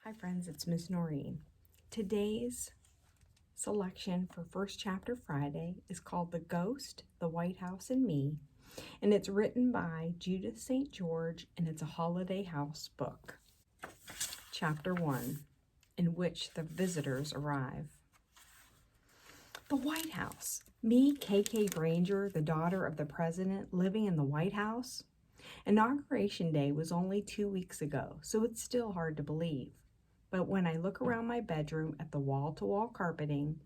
Hi friends, it's Miss Noreen. Today's selection for First Chapter Friday is called The Ghost, the White House, and Me, and it's written by Judith St. and it's a holiday house book. Chapter 1, in which the visitors arrive. The White House. Me, KK Granger, the daughter of the president, living in the White House? Inauguration Day was only 2 weeks ago, so it's still hard to believe. But when I look around my bedroom at the wall-to-wall carpeting,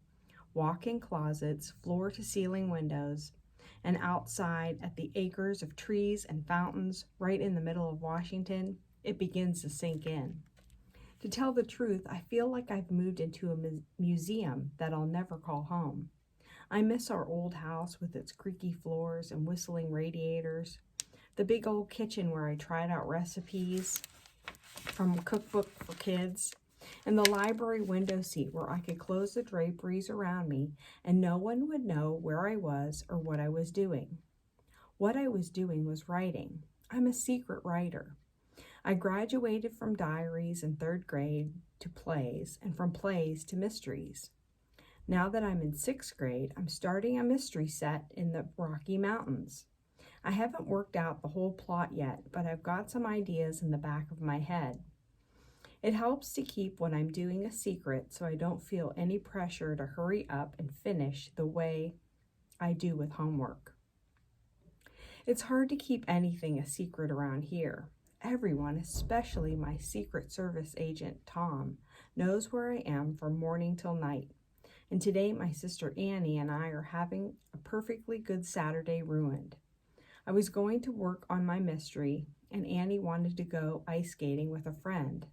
walk-in closets, floor-to-ceiling windows, and outside at the acres of trees and fountains right in the middle of Washington, it begins to sink in. To tell the truth, I feel like I've moved into a museum that I'll never call home. I miss our old house with its creaky floors and whistling radiators, the big old kitchen where I tried out recipes from a cookbook for kids, and the library window seat where I could close the draperies around me and no one would know where I was or what I was doing. What I was doing was writing. I'm a secret writer. I graduated from diaries in 3rd grade to plays, and from plays to mysteries. Now that I'm in 6th grade, I'm starting a mystery set in the Rocky Mountains. I haven't worked out the whole plot yet, but I've got some ideas in the back of my head. It helps to keep what I'm doing a secret so I don't feel any pressure to hurry up and finish the way I do with homework. It's hard to keep anything a secret around here. Everyone, especially my Secret Service agent, Tom, knows where I am from morning till night. And today my sister Annie and I are having a perfectly good Saturday ruined. I was going to work on my mystery, and Annie wanted to go ice skating with a friend.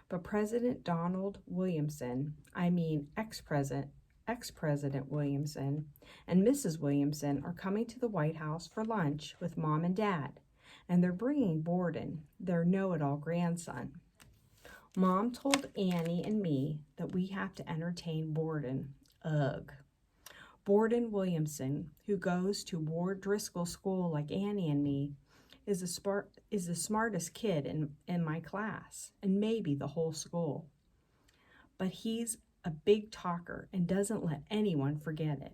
But President Donald Williamson, ex-President Williamson, and Mrs. Williamson are coming to the White House for lunch with Mom and Dad, and they're bringing Borden, their know-it-all grandson. Mom told Annie and me that we have to entertain Borden. Ugh. Borden Williamson, who goes to Ward Driscoll School like Annie and me, is the smartest kid in my class, and maybe the whole school. But he's a big talker and doesn't let anyone forget it.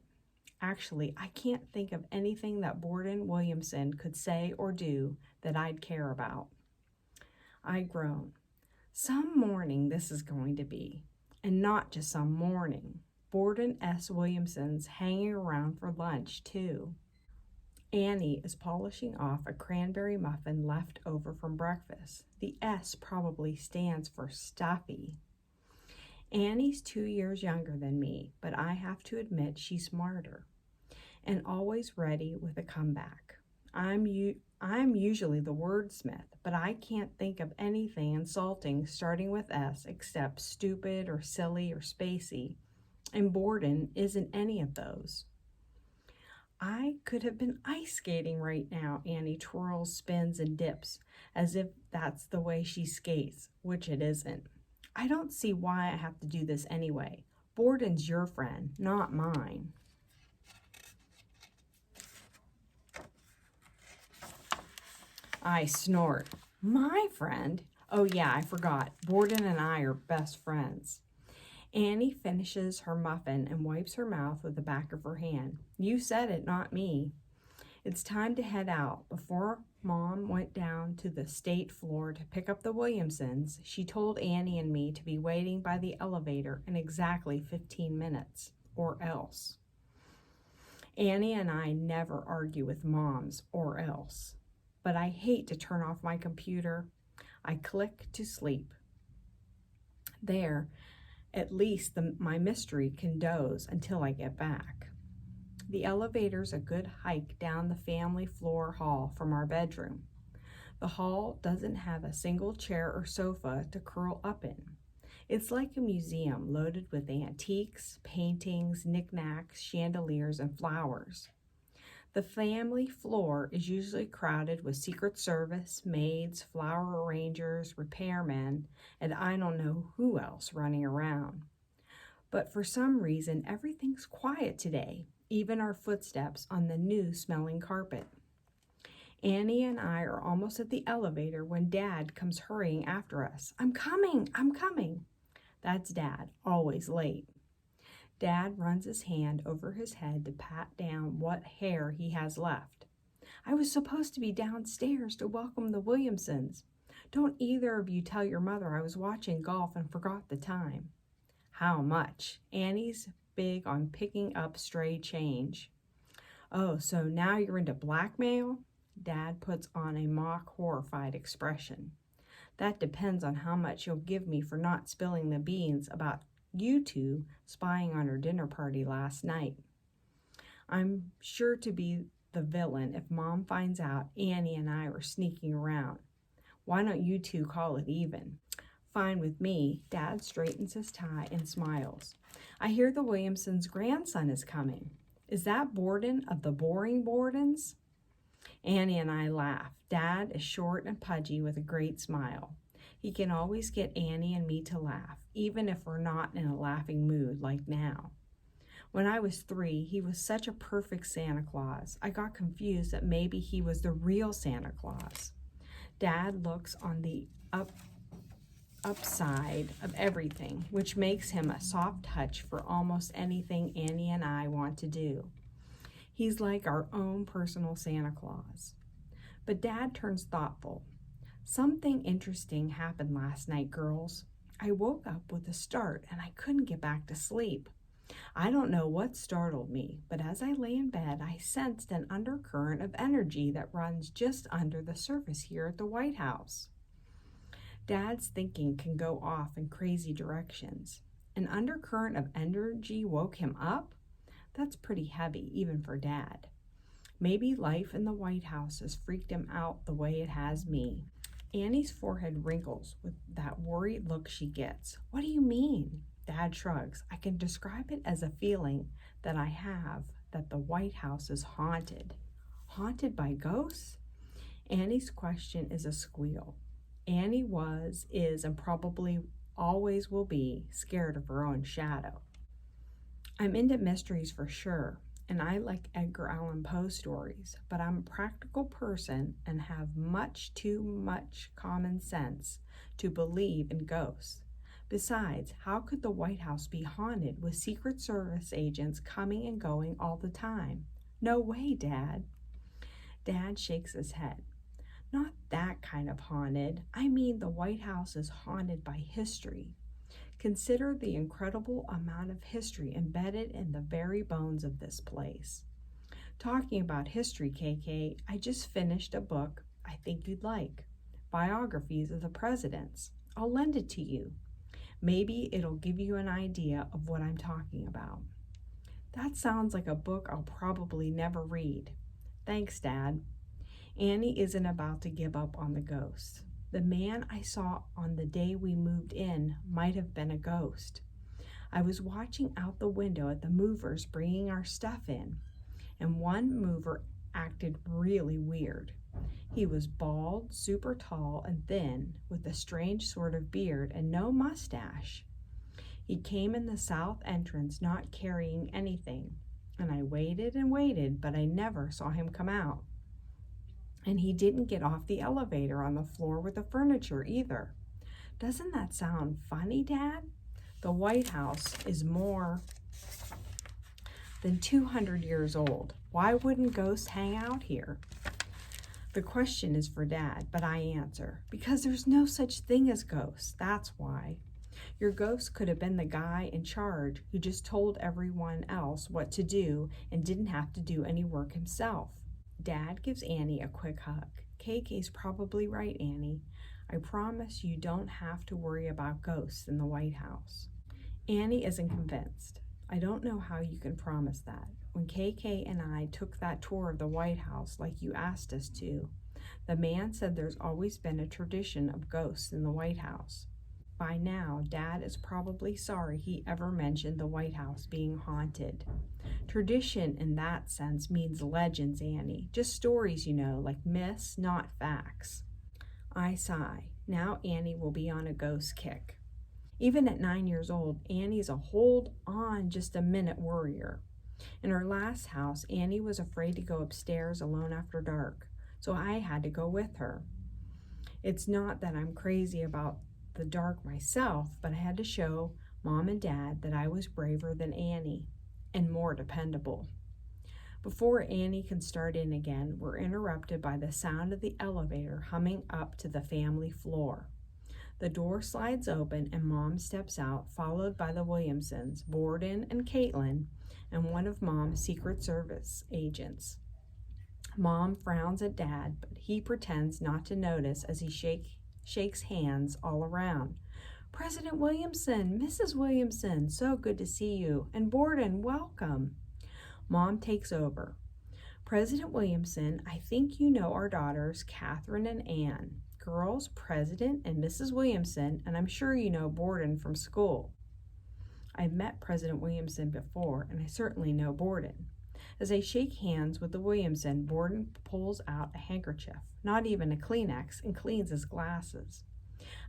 Actually, I can't think of anything that Borden Williamson could say or do that I'd care about. I groan. Some morning this is going to be, and not just some morning. Borden S. Williamson's hanging around for lunch, too. Annie is polishing off a cranberry muffin left over from breakfast. The S probably stands for stuffy. Annie's 2 years younger than me, but I have to admit she's smarter and always ready with a comeback. I'm usually the wordsmith, but I can't think of anything insulting starting with S except stupid or silly or spacey, and Borden isn't any of those. I could have been ice skating right now, Annie twirls, spins, and dips, as if that's the way she skates, which it isn't. I don't see why I have to do this anyway. Borden's your friend, not mine. I snort. My friend? Oh yeah, I forgot. Borden and I are best friends. Annie finishes her muffin and wipes her mouth with the back of her hand. You said it, not me. It's time to head out. Before Mom went down to the state floor to pick up the Williamsons, she told Annie and me to be waiting by the elevator in exactly 15 minutes, or else. Annie and I never argue with moms, or else. But I hate to turn off my computer. I click to sleep. There, at least my mystery can doze until I get back. The elevator's a good hike down the family floor hall from our bedroom. The hall doesn't have a single chair or sofa to curl up in. It's like a museum loaded with antiques, paintings, knickknacks, chandeliers, and flowers. The family floor is usually crowded with Secret Service, maids, flower arrangers, repairmen, and I don't know who else running around. But for some reason, everything's quiet today, even our footsteps on the new smelling carpet. Annie and I are almost at the elevator when Dad comes hurrying after us. I'm coming, I'm coming. That's Dad, always late. Dad runs his hand over his head to pat down what hair he has left. I was supposed to be downstairs to welcome the Williamsons. Don't either of you tell your mother I was watching golf and forgot the time. How much? Annie's big on picking up stray change. Oh, so now you're into blackmail? Dad puts on a mock horrified expression. That depends on how much you'll give me for not spilling the beans about you two spying on her dinner party last night. I'm sure to be the villain if Mom finds out Annie and I were sneaking around. Why don't you two call it even? Fine with me. Dad straightens his tie and smiles. I hear the Williamsons' grandson is coming. Is that Borden of the Boring Bordens? Annie and I laugh. Dad is short and pudgy with a great smile. He can always get Annie and me to laugh, even if we're not in a laughing mood like now. When I was 3, he was such a perfect Santa Claus. I got confused that maybe he was the real Santa Claus. Dad looks on the upside of everything, which makes him a soft touch for almost anything Annie and I want to do. He's like our own personal Santa Claus. But Dad turns thoughtful. Something interesting happened last night, girls. I woke up with a start and I couldn't get back to sleep. I don't know what startled me, but as I lay in bed, I sensed an undercurrent of energy that runs just under the surface here at the White House. Dad's thinking can go off in crazy directions. An undercurrent of energy woke him up? That's pretty heavy, even for Dad. Maybe life in the White House has freaked him out the way it has me. Annie's forehead wrinkles with that worried look she gets. What do you mean? Dad shrugs. I can describe it as a feeling that I have that the White House is haunted. Haunted by ghosts? Annie's question is a squeal. Annie was, is, and probably always will be scared of her own shadow. I'm into mysteries for sure, and I like Edgar Allan Poe stories, but I'm a practical person and have much too much common sense to believe in ghosts. Besides, how could the White House be haunted with Secret Service agents coming and going all the time? No way, Dad. Dad shakes his head. Not that kind of haunted. I mean, the White House is haunted by history. Consider the incredible amount of history embedded in the very bones of this place. Talking about history, KK, I just finished a book I think you'd like. Biographies of the presidents. I'll lend it to you. Maybe it'll give you an idea of what I'm talking about. That sounds like a book I'll probably never read. Thanks, Dad. Annie isn't about to give up on the ghosts. The man I saw on the day we moved in might have been a ghost. I was watching out the window at the movers bringing our stuff in, and one mover acted really weird. He was bald, super tall and thin, with a strange sort of beard and no mustache. He came in the south entrance not carrying anything, and I waited and waited, but I never saw him come out. And he didn't get off the elevator on the floor with the furniture either. Doesn't that sound funny, Dad? The White House is more than 200 years old. Why wouldn't ghosts hang out here? The question is for Dad, but I answer, because there's no such thing as ghosts, that's why. Your ghost could have been the guy in charge who just told everyone else what to do and didn't have to do any work himself. Dad gives Annie a quick hug. KK's probably right, Annie. I promise you don't have to worry about ghosts in the White House. Annie isn't convinced. I don't know how you can promise that. When KK and I took that tour of the White House like you asked us to, the man said there's always been a tradition of ghosts in the White House. By now, Dad is probably sorry he ever mentioned the White House being haunted. Tradition in that sense means legends, Annie. Just stories, you know, like myths, not facts. I sigh. Now Annie will be on a ghost kick. Even at 9 years old, Annie's a hold on just a minute worrier. In her last house, Annie was afraid to go upstairs alone after dark. so I had to go with her. It's not that I'm crazy about the dark myself, but I had to show Mom and Dad that I was braver than Annie and more dependable. Before Annie can start in again, we're interrupted by the sound of the elevator humming up to the family floor. The door slides open and Mom steps out, followed by the Williamsons, Borden and Caitlin, and one of Mom's Secret Service agents. Mom frowns at Dad, but he pretends not to notice as he shakes hands all around. President Williamson, Mrs. Williamson, so good to see you. And Borden, welcome. Mom takes over. President Williamson, I think you know our daughters, Catherine and Anne. Girls, President and Mrs. Williamson, and I'm sure you know Borden from school. I've met President Williamson before, and I certainly know Borden. As I shake hands with the Williamson, Borden pulls out a handkerchief, not even a Kleenex, and cleans his glasses.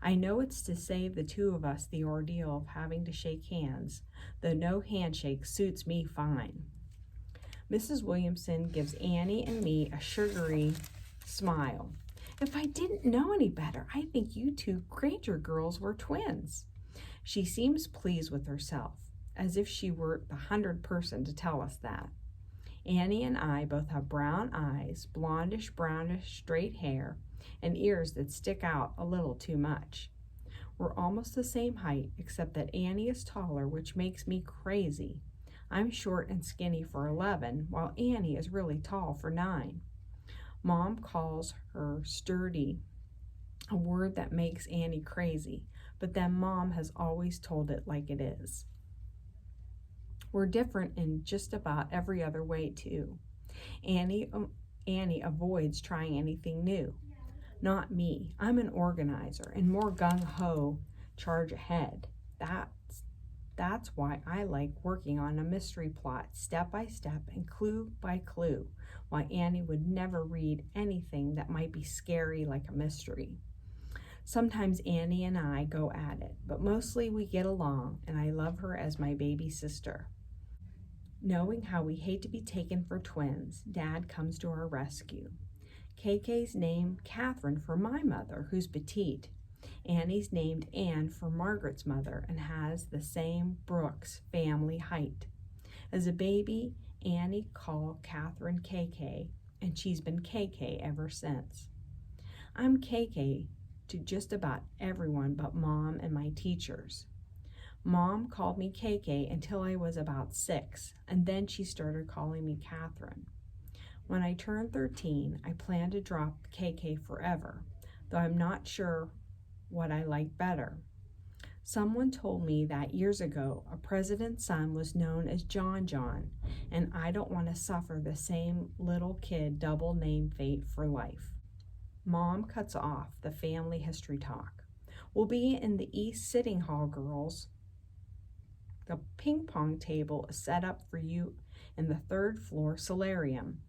I know it's to save the two of us the ordeal of having to shake hands, though no handshake suits me fine. Mrs. Williamson gives Annie and me a sugary smile. If I didn't know any better, I think you two Granger girls were twins. She seems pleased with herself, as if she were the 100th person to tell us that. Annie and I both have brown eyes, blondish, brownish, straight hair, and ears that stick out a little too much. We're almost the same height, except that Annie is taller, which makes me crazy. I'm short and skinny for 11, while Annie is really tall for 9. Mom calls her sturdy, a word that makes Annie crazy, but then Mom has always told it like it is. We're different in just about every other way, too. Annie avoids trying anything new. Not me. I'm an organizer and more gung-ho, charge ahead. That's why I like working on a mystery plot, step by step and clue by clue, why Annie would never read anything that might be scary like a mystery. Sometimes Annie and I go at it, but mostly we get along, and I love her as my baby sister. Knowing how we hate to be taken for twins, Dad comes to our rescue. KK's named Catherine for my mother, who's petite. Annie's named Anne for Margaret's mother and has the same Brooks family height. As a baby, Annie called Catherine KK, and she's been KK ever since. I'm KK to just about everyone but Mom and my teachers. Mom called me KK until I was about 6, and then she started calling me Catherine. When I turned 13, I plan to drop KK forever, though I'm not sure what I like better. Someone told me that years ago a president's son was known as John John, and I don't want to suffer the same little kid double name fate for life. Mom cuts off the family history talk. We'll be in the East Sitting Hall, girls. The ping pong table is set up for you in the 3rd floor solarium.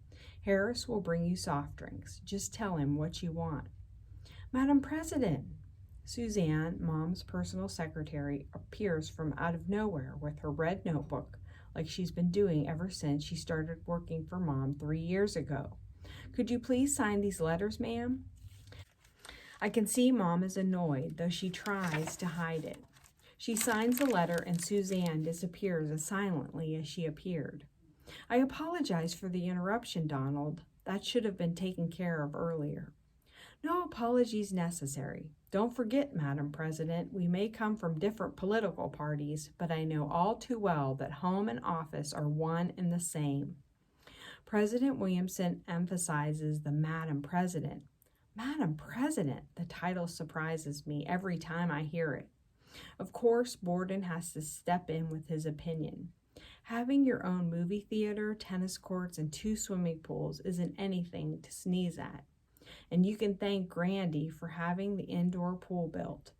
Harris will bring you soft drinks. Just tell him what you want. Madam President, Suzanne, Mom's personal secretary, appears from out of nowhere with her red notebook, like she's been doing ever since she started working for Mom 3 years ago. Could you please sign these letters, ma'am? I can see Mom is annoyed, though she tries to hide it. She signs the letter and Suzanne disappears as silently as she appeared. I apologize for the interruption, Donald. That should have been taken care of earlier. No apologies necessary. Don't forget, Madam President, we may come from different political parties, but I know all too well that home and office are one and the same. President Williamson emphasizes the Madam President. Madam President, the title surprises me every time I hear it. Of course, Borden has to step in with his opinion. Having your own movie theater, tennis courts, and 2 swimming pools isn't anything to sneeze at. And you can thank Grandy for having the indoor pool built.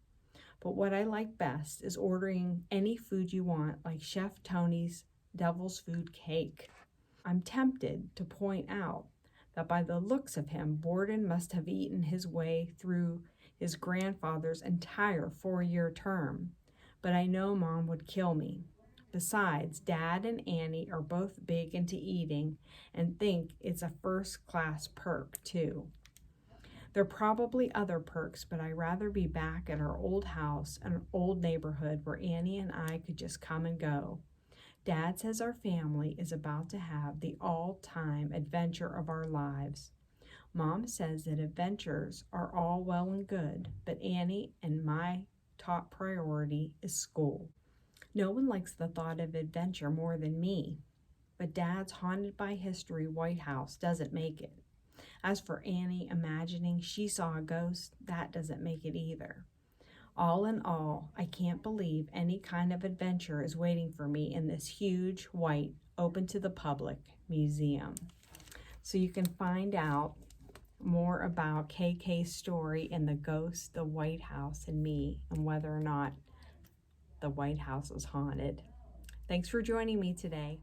But what I like best is ordering any food you want, like Chef Tony's Devil's Food Cake. I'm tempted to point out that by the looks of him, Borden must have eaten his way through his grandfather's entire 4-year term. But I know Mom would kill me. Besides, Dad and Annie are both big into eating and think it's a first-class perk, too. There are probably other perks, but I'd rather be back at our old house and old neighborhood where Annie and I could just come and go. Dad says our family is about to have the all-time adventure of our lives. Mom says that adventures are all well and good, but Annie and my top priority is school. No one likes the thought of adventure more than me, but Dad's haunted by history White House doesn't make it. As for Annie imagining she saw a ghost, that doesn't make it either. All in all, I can't believe any kind of adventure is waiting for me in this huge, white, open to the public museum. So you can find out more about KK's story in The Ghost, the White House, and Me, and whether or not the White House is haunted. Thanks for joining me today.